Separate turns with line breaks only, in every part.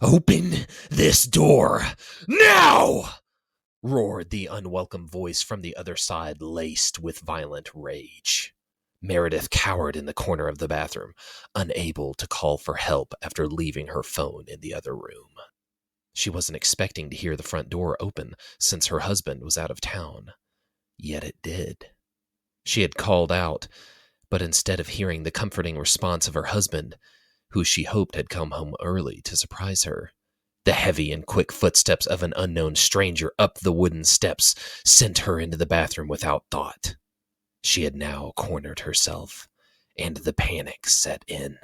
Open this door, now! Roared the unwelcome voice from the other side, laced with violent rage. Meredith cowered in the corner of the bathroom, unable to call for help after leaving her phone in the other room. She wasn't expecting to hear the front door open since her husband was out of town. Yet it did. She had called out, but instead of hearing the comforting response of her husband, who she hoped had come home early to surprise her, the heavy and quick footsteps of an unknown stranger up the wooden steps sent her into the bathroom without thought. She had now cornered herself, and the panic set in.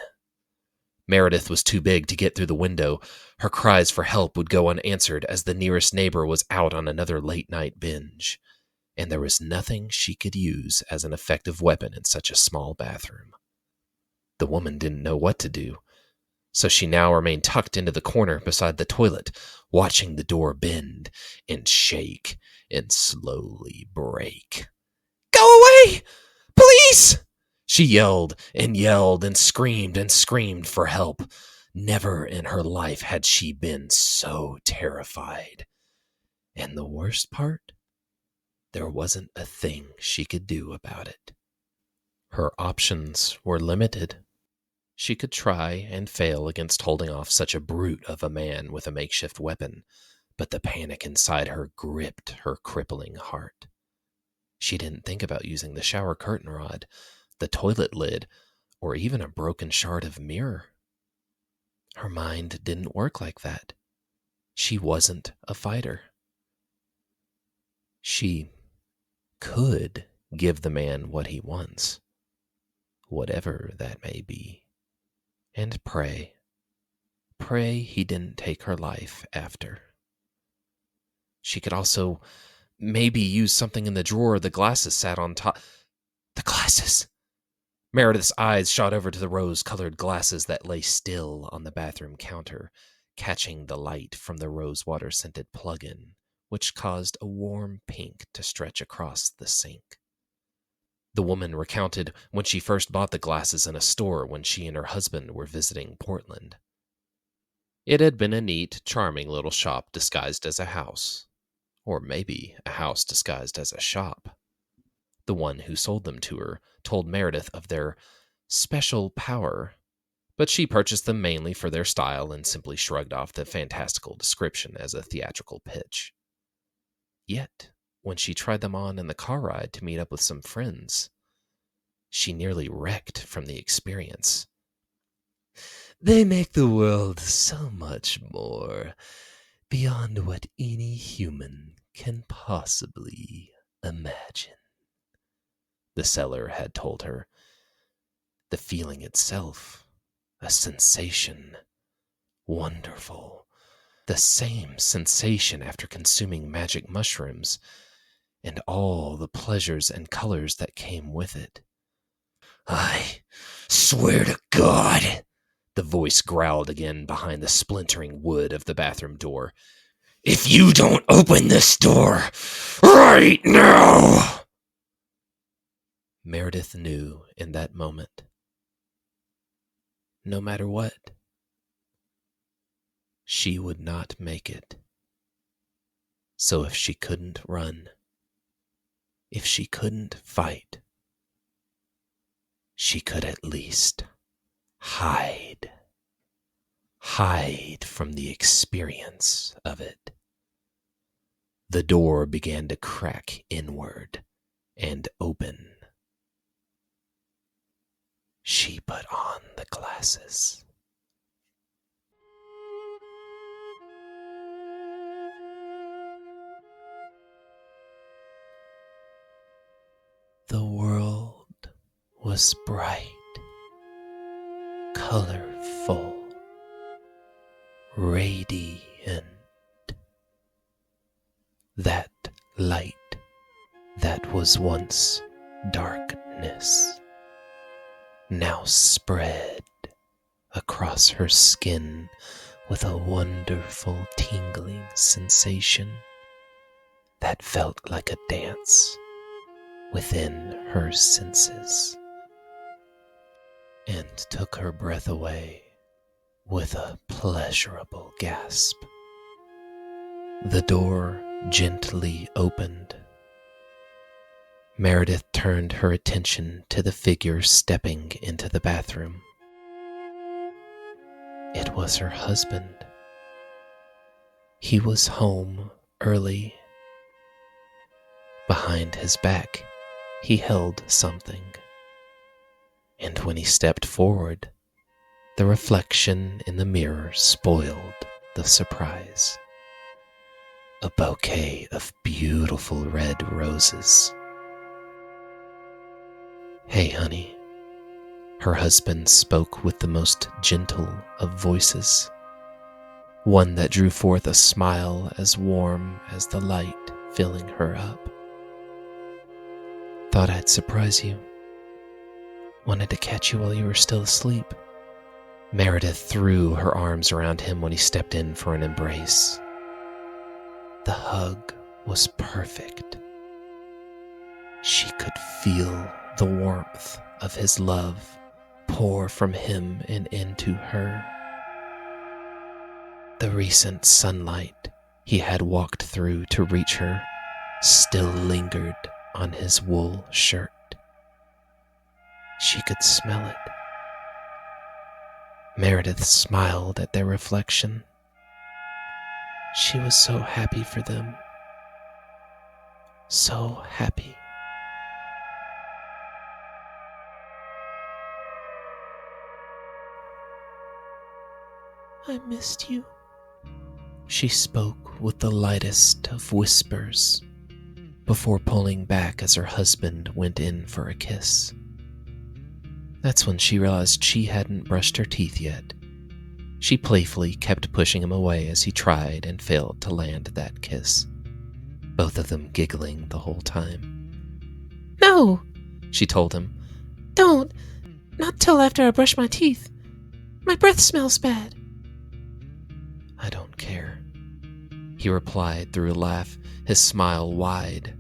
Meredith was too big to get through the window. Her cries for help would go unanswered as the nearest neighbor was out on another late-night binge, and there was nothing she could use as an effective weapon in such a small bathroom. The woman didn't know what to do, so she now remained tucked into the corner beside the toilet, watching the door bend and shake and slowly break. "Go away! Please!" She yelled and screamed for help. Never in her life had she been so terrified. And the worst part? There wasn't a thing she could do about it. Her options were limited. She could try and fail against holding off such a brute of a man with a makeshift weapon, but the panic inside her gripped her crippling heart. She didn't think about using the shower curtain rod, the toilet lid, or even a broken shard of mirror. Her mind didn't work like that. She wasn't a fighter. She could give the man what he wants, whatever that may be, and pray he didn't take her life after. She could also maybe use something in the drawer the glasses sat on top. The glasses! Meredith's eyes shot over to the rose-colored glasses that lay still on the bathroom counter, catching the light from the rosewater-scented plug-in, which caused a warm pink to stretch across the sink. The woman recounted when she first bought the glasses in a store when she and her husband were visiting Portland. It had been a neat, charming little shop disguised as a house. Or maybe a house disguised as a shop. The one who sold them to her told Meredith of their special power, but she purchased them mainly for their style and simply shrugged off the fantastical description as a theatrical pitch. Yet, when she tried them on in the car ride to meet up with some friends, she nearly wrecked from the experience. "They make the world so much more beyond what any human can possibly imagine," the seller had told her. The feeling itself, a sensation, wonderful, the same sensation after consuming magic mushrooms, and all the pleasures and colors that came with it. "I swear to God," the voice growled again behind the splintering wood of the bathroom door, "if you don't open this door right now!" Meredith knew in that moment, no matter what, she would not make it. So if she couldn't run, if she couldn't fight, she could at least hide from the experience of it. The door began to crack inward and open. She put on the glasses. The world was bright, colorful, radiant. That light that was once darkness now spread across her skin with a wonderful tingling sensation that felt like a dance within her senses and took her breath away with a pleasurable gasp. The door gently opened. Meredith turned her attention to the figure stepping into the bathroom. It was her husband. He was home early. Behind his back, he held something. And when he stepped forward, the reflection in the mirror spoiled the surprise. A bouquet of beautiful red roses. "Hey, honey," her husband spoke with the most gentle of voices, one that drew forth a smile as warm as the light filling her up. "Thought I'd surprise you. Wanted to catch you while you were still asleep." Meredith threw her arms around him when he stepped in for an embrace. The hug was perfect. She could feel the warmth of his love pour from him and into her. The recent sunlight he had walked through to reach her still lingered on his wool shirt. She could smell it. Meredith smiled at their reflection. She was so happy for them. So happy. "I missed you," she spoke with the lightest of whispers, before pulling back as her husband went in for a kiss. That's when she realized she hadn't brushed her teeth yet. She playfully kept pushing him away as he tried and failed to land that kiss, both of them giggling the whole time. "No," she told him. "Don't. Not till after I brush my teeth. My breath smells bad." "I don't care," he replied through a laugh, his smile wide,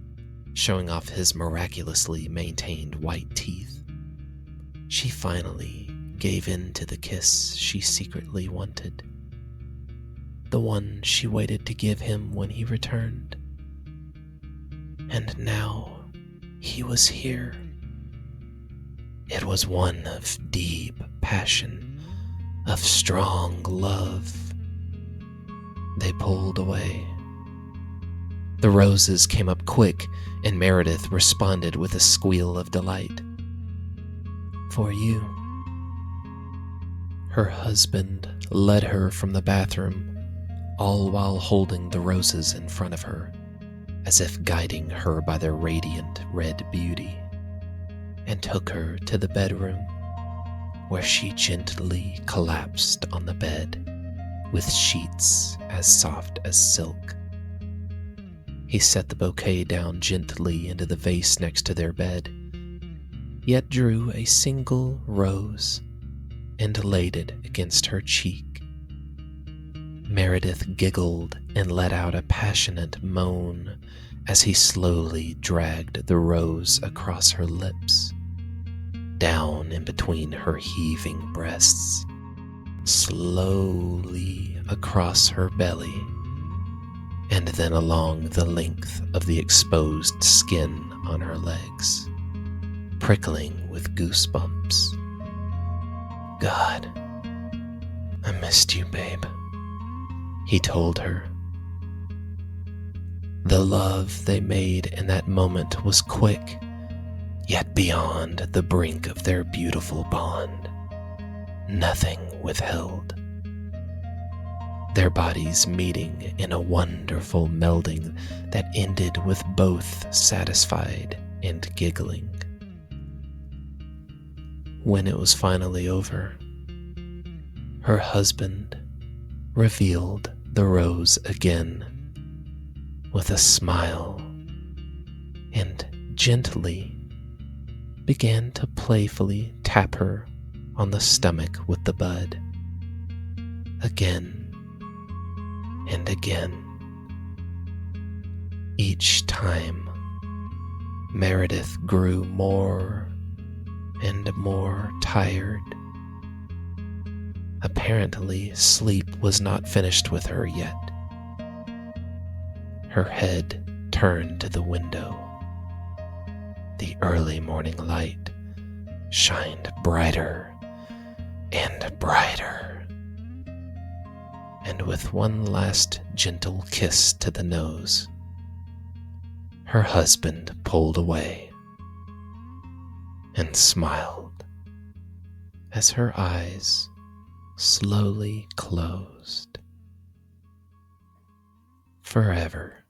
showing off his miraculously maintained white teeth. She finally gave in to the kiss she secretly wanted, the one she waited to give him when he returned. And now he was here. It was one of deep passion, of strong love. They pulled away. The roses came up quick, and Meredith responded with a squeal of delight. "For you." Her husband led her from the bathroom, all while holding the roses in front of her, as if guiding her by their radiant red beauty, and took her to the bedroom, where she gently collapsed on the bed, with sheets as soft as silk. He set the bouquet down gently into the vase next to their bed, yet drew a single rose and laid it against her cheek. Meredith giggled and let out a passionate moan as he slowly dragged the rose across her lips, down in between her heaving breasts, slowly across her belly, and then along the length of the exposed skin on her legs, prickling with goosebumps. "God, I missed you, babe," he told her. The love they made in that moment was quick, yet beyond the brink of their beautiful bond. Nothing withheld. Their bodies meeting in a wonderful melding that ended with both satisfied and giggling. When it was finally over, her husband revealed the rose again with a smile and gently began to playfully tap her on the stomach with the bud, again and again. Each time, Meredith grew more and more tired, Apparently, sleep was not finished with her yet. Her head turned to the window. The early morning light shined brighter and brighter. And with one last gentle kiss to the nose, her husband pulled away and smiled as her eyes slowly closed forever.